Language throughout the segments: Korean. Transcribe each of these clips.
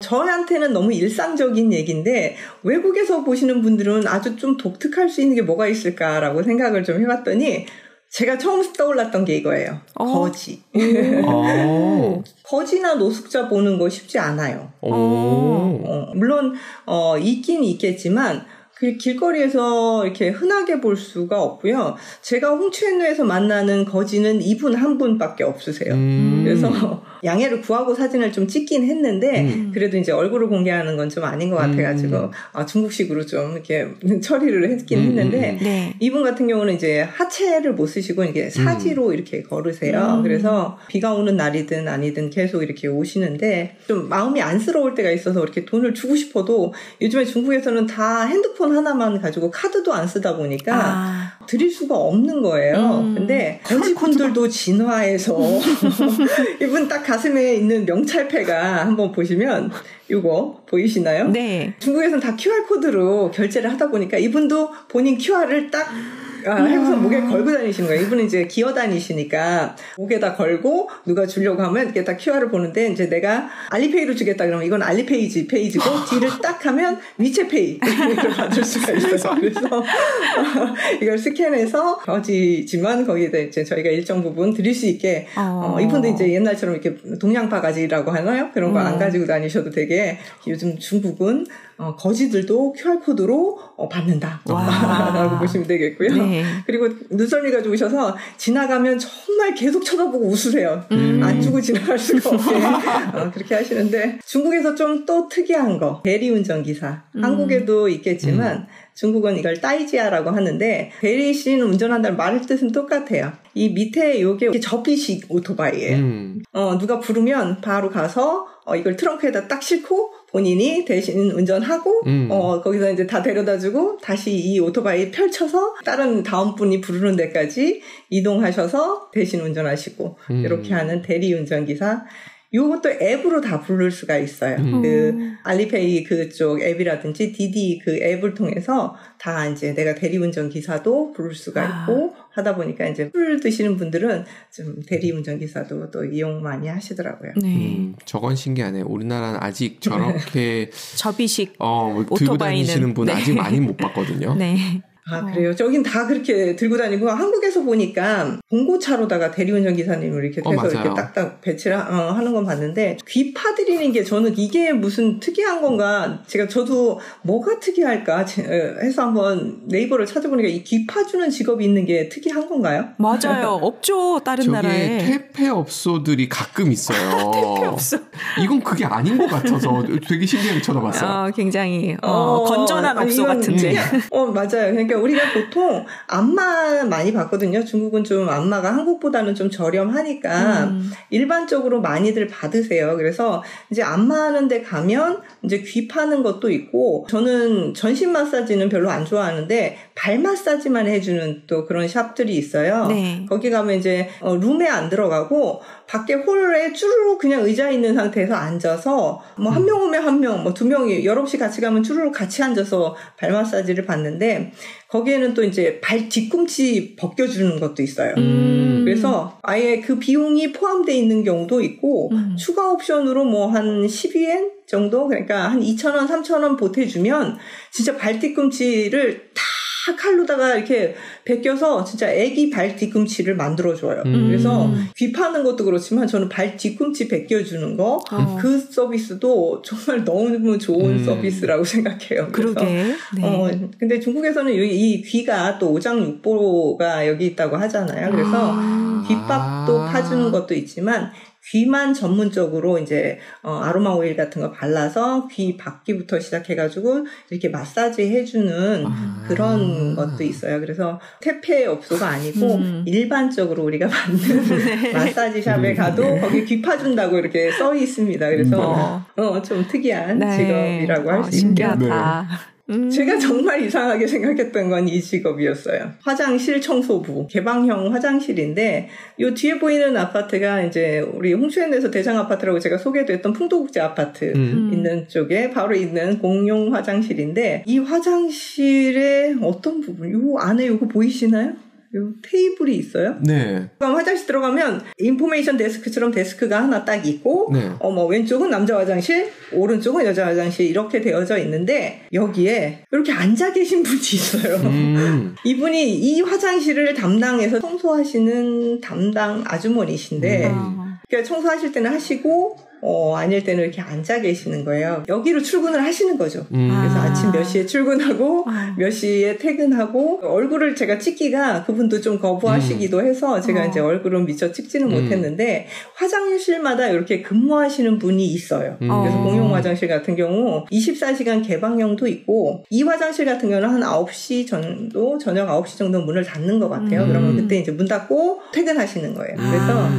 저한테는 너무 일상적인 얘기인데 외국에서 보시는 분들은 아주 좀 독특할 수 있는 게 뭐가 있을까라고 생각을 좀 해봤더니 제가 처음 떠올랐던 게 이거예요. 거지. 거지나 노숙자 보는 거 쉽지 않아요. 물론 있긴 있겠지만 그 길거리에서 이렇게 흔하게 볼 수가 없고요. 제가 홍천에서 만나는 거지는 이분 한 분밖에 없으세요. 그래서 양해를 구하고 사진을 좀 찍긴 했는데 그래도 이제 얼굴을 공개하는 건 좀 아닌 것 같아가지고 중국식으로 좀 이렇게 처리를 했긴 했는데 네. 이분 같은 경우는 이제 하체를 못 쓰시고 이게 사지로 이렇게 걸으세요. 그래서 비가 오는 날이든 아니든 계속 이렇게 오시는데 좀 마음이 안쓰러울 때가 있어서 이렇게 돈을 주고 싶어도 요즘에 중국에서는 다 핸드폰 하나만 가지고 카드도 안 쓰다 보니까 드릴 수가 없는 거예요. 근데 거지분들도 진화해서 이분 딱 가슴에 있는 명찰패가 한번 보시면 이거 보이시나요? 네. 중국에서는 다 QR코드로 결제를 하다 보니까 이분도 본인 QR을 딱 해서 목에 걸고 다니시는 거예요. 이분은 이제 기어 다니시니까 목에다 걸고 누가 주려고 하면 이렇게 딱 QR을 보는데 이제 내가 알리페이로 주겠다 그러면 이건 알리페이지고 D를 딱 하면 위챗페이 이걸 받을 수가 있어요. 그래서 이걸 스캔해서 거지지만 거기에다 이제 저희가 일정 부분 드릴 수 있게 이분도 이제 옛날처럼 이렇게 동양 바가지라고 하나요? 그런 거 안 가지고 다니셔도 되게 요즘 중국은 거지들도 QR코드로 받는다 라고 보시면 되겠고요. 네. 그리고 눈썰미 가지고 오셔서 지나가면 정말 계속 쳐다보고 웃으세요. 안 주고 지나갈 수가 없게 그렇게 하시는데 중국에서 좀 또 특이한 거 대리운전기사 한국에도 있겠지만 중국은 이걸 따이지아라고 하는데 대리신 운전한다는 말 뜻은 똑같아요. 이 밑에 요게 접이식 오토바이예요. 누가 부르면 바로 가서 이걸 트렁크에다 딱 싣고 본인이 대신 운전하고 거기서 이제 다 데려다주고 다시 이 오토바이 펼쳐서 다른 다음 분이 부르는 데까지 이동하셔서 대신 운전하시고 이렇게 하는 대리운전기사. 요것도 앱으로 다 부를 수가 있어요. 그 알리페이 그쪽 앱이라든지 디디 그 앱을 통해서 다 이제 내가 대리운전 기사도 부를 수가 있고 하다 보니까 이제 술 드시는 분들은 좀 대리운전 기사도 또 이용 많이 하시더라고요. 네. 저건 신기하네. 우리나라는 아직 저렇게 접이식 들고 다니시는 분 아직 많이 못 봤거든요. 네. 그래요? 저긴 다 그렇게 들고 다니고 한국에서 보니까 봉고차로다가 대리운전 기사님을 이렇게 해서 이렇게 딱딱 배치를 하는 건 봤는데 귀 파드리는 게 저는 이게 무슨 특이한 건가 저도 뭐가 특이할까 해서 한번 네이버를 찾아보니까 이 귀 파주는 직업이 있는 게 특이한 건가요? 맞아요. 없죠. 다른 나라에. 퇴폐업소들이 가끔 있어요. 퇴폐업소. 이건 그게 아닌 것 같아서 되게 신기하게 쳐다봤어요. 굉장히 건전한 업소 같은데. 맞아요. 그러니까 우리가 보통 안마 많이 받거든요. 중국은 좀 안마가 한국보다는 좀 저렴하니까 일반적으로 많이들 받으세요. 그래서 이제 안마하는 데 가면 이제 귀 파는 것도 있고 저는 전신 마사지는 별로 안 좋아하는데 발 마사지만 해주는 또 그런 샵들이 있어요. 네. 거기 가면 이제 룸에 안 들어가고 밖에 홀에 쭈루룩 그냥 의자에 있는 상태에서 앉아서 뭐 한 명 오면 한 명, 뭐 두 명이 여럿이 같이 가면 쭈루룩 같이 앉아서 발 마사지를 받는데 거기에는 또 이제 발 뒤꿈치 벗겨주는 것도 있어요. 그래서 아예 그 비용이 포함되어 있는 경우도 있고 추가 옵션으로 뭐 한 12엔 정도 그러니까 한 2,000원, 3,000원 보태주면 진짜 발 뒤꿈치를 다 칼로다가 이렇게 벗겨서 진짜 애기 발 뒤꿈치를 만들어줘요. 그래서 귀 파는 것도 그렇지만 저는 발 뒤꿈치 벗겨주는 거 그 서비스도 정말 너무 좋은 서비스라고 생각해요. 그래서 그러게. 네. 근데 중국에서는 이 귀가 또 오장육보가 여기 있다고 하잖아요. 그래서 귓밥도 파주는 것도 있지만 귀만 전문적으로 이제 아로마 오일 같은 거 발라서 귀 밖기부터 시작해가지고 이렇게 마사지 해주는 그런 것도 있어요. 그래서 퇴폐업소가 아니고 일반적으로 우리가 받는 마사지 샵에 가도 거기 귀 파준다고 이렇게 써 있습니다. 그래서 좀 특이한 직업이라고 할 수 있습니다. 신기하다. 제가 정말 이상하게 생각했던 건 이 직업이었어요. 화장실 청소부, 개방형 화장실인데 요 뒤에 보이는 아파트가 이제 우리 홍수엔에서 대장 아파트라고 제가 소개됐던 풍도국제 아파트 있는 쪽에 바로 있는 공용 화장실인데 이 화장실의 어떤 부분, 요 안에 요거 보이시나요? 요 테이블이 있어요. 네. 그럼 화장실 들어가면 인포메이션 데스크처럼 데스크가 하나 딱 있고, 네. 뭐 왼쪽은 남자 화장실, 오른쪽은 여자 화장실 이렇게 되어져 있는데 여기에 이렇게 앉아 계신 분이 있어요. 이분이 이 화장실을 담당해서 청소하시는 담당 아주머니신데, 그러니까 청소하실 때는 하시고 아닐 때는 이렇게 앉아 계시는 거예요. 여기로 출근을 하시는 거죠. 그래서 아침 몇 시에 출근하고 몇 시에 퇴근하고 얼굴을 제가 찍기가 그분도 좀 거부하시기도 해서 제가 이제 얼굴은 미처 찍지는 못했는데 화장실마다 이렇게 근무하시는 분이 있어요. 그래서 공용 화장실 같은 경우 24시간 개방형도 있고 이 화장실 같은 경우는 한 9시 정도 저녁 9시 정도 문을 닫는 것 같아요. 그러면 그때 이제 문 닫고 퇴근하시는 거예요. 그래서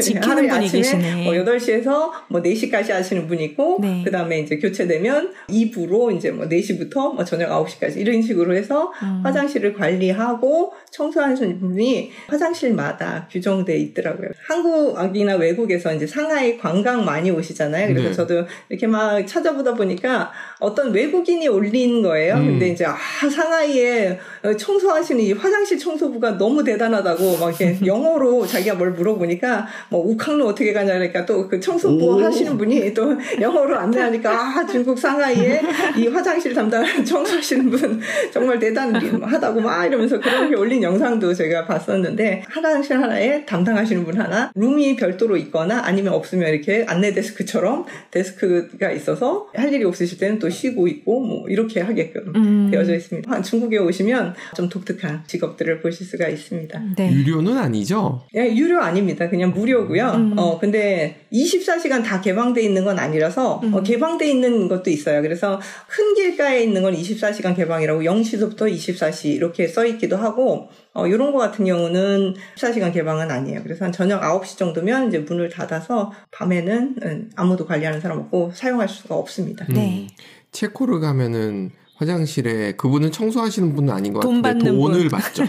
지키는 분이 계시네. 8시에서 4시까지 하시는 분이 있고, 네. 그 다음에 이제 교체되면 2부로 이제 4시부터 저녁 9시까지 이런 식으로 해서 화장실을 관리하고 청소하시는 분이 화장실마다 규정되어 있더라고요. 한국이나 외국에서 이제 상하이 관광 많이 오시잖아요. 그래서 네. 저도 이렇게 막 찾아보다 보니까 어떤 외국인이 올린 거예요. 근데 이제, 상하이에 청소하시는 이 화장실 청소부가 너무 대단하다고 막 이렇게 영어로 자기가 뭘 물어보니까 우캉로 어떻게 가냐 그러니까 또 그 청소부 하시는 분이 또 영어로 안내하니까 중국 상하이에 이 화장실 담당 청소하시는 분 정말 대단하다고 막 이러면서 그렇게 올린 영상도 제가 봤었는데 화장실 하나에 담당하시는 분 하나 룸이 별도로 있거나 아니면 없으면 이렇게 안내 데스크처럼 데스크가 있어서 할 일이 없으실 때는 또 쉬고 있고 이렇게 하게끔 되어져 있습니다. 중국에 오시면 좀 독특한 직업들을 보실 수가 있습니다. 네. 유료는 아니죠? 예, 유료 아닙니다. 그냥 무료고요. 근데 24시간 다 개방돼 있는 건 아니라서 개방돼 있는 것도 있어요. 그래서 큰 길가에 있는 건 24시간 개방이라고 0시부터 24시 이렇게 써 있기도 하고 이런 거 같은 경우는 24시간 개방은 아니에요. 그래서 한 저녁 9시 정도면 이제 문을 닫아서 밤에는 아무도 관리하는 사람 없고 사용할 수가 없습니다. 네. 체코를 가면은 화장실에 그분은 청소하시는 분은 아닌 것 돈 같은데 받는 돈을 분. 받죠.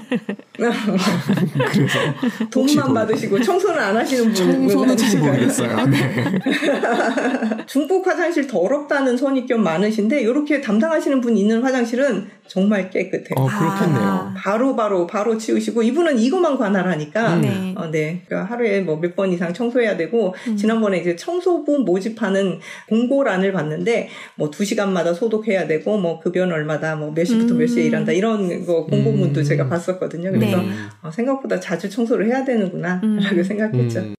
그래서 돈만 받으시고 청소는 안 하시는 분 청소는 잘 모르겠어요. 네. 중국 화장실 더럽다는 선입견 많으신데 이렇게 담당하시는 분 있는 화장실은 정말 깨끗해요. 그렇겠네요. 바로 치우시고 이분은 이것만 관할하니까 네. 그러니까 하루에 몇 번 이상 청소해야 되고 지난번에 이제 청소부 모집하는 공고란을 봤는데 2시간마다 소독해야 되고 급여는 얼마다 몇 시부터 몇 시에 일한다 이런 거 공고문도 제가 봤었거든요. 그래서 네. 생각보다 자주 청소를 해야 되는구나 라고 생각했죠.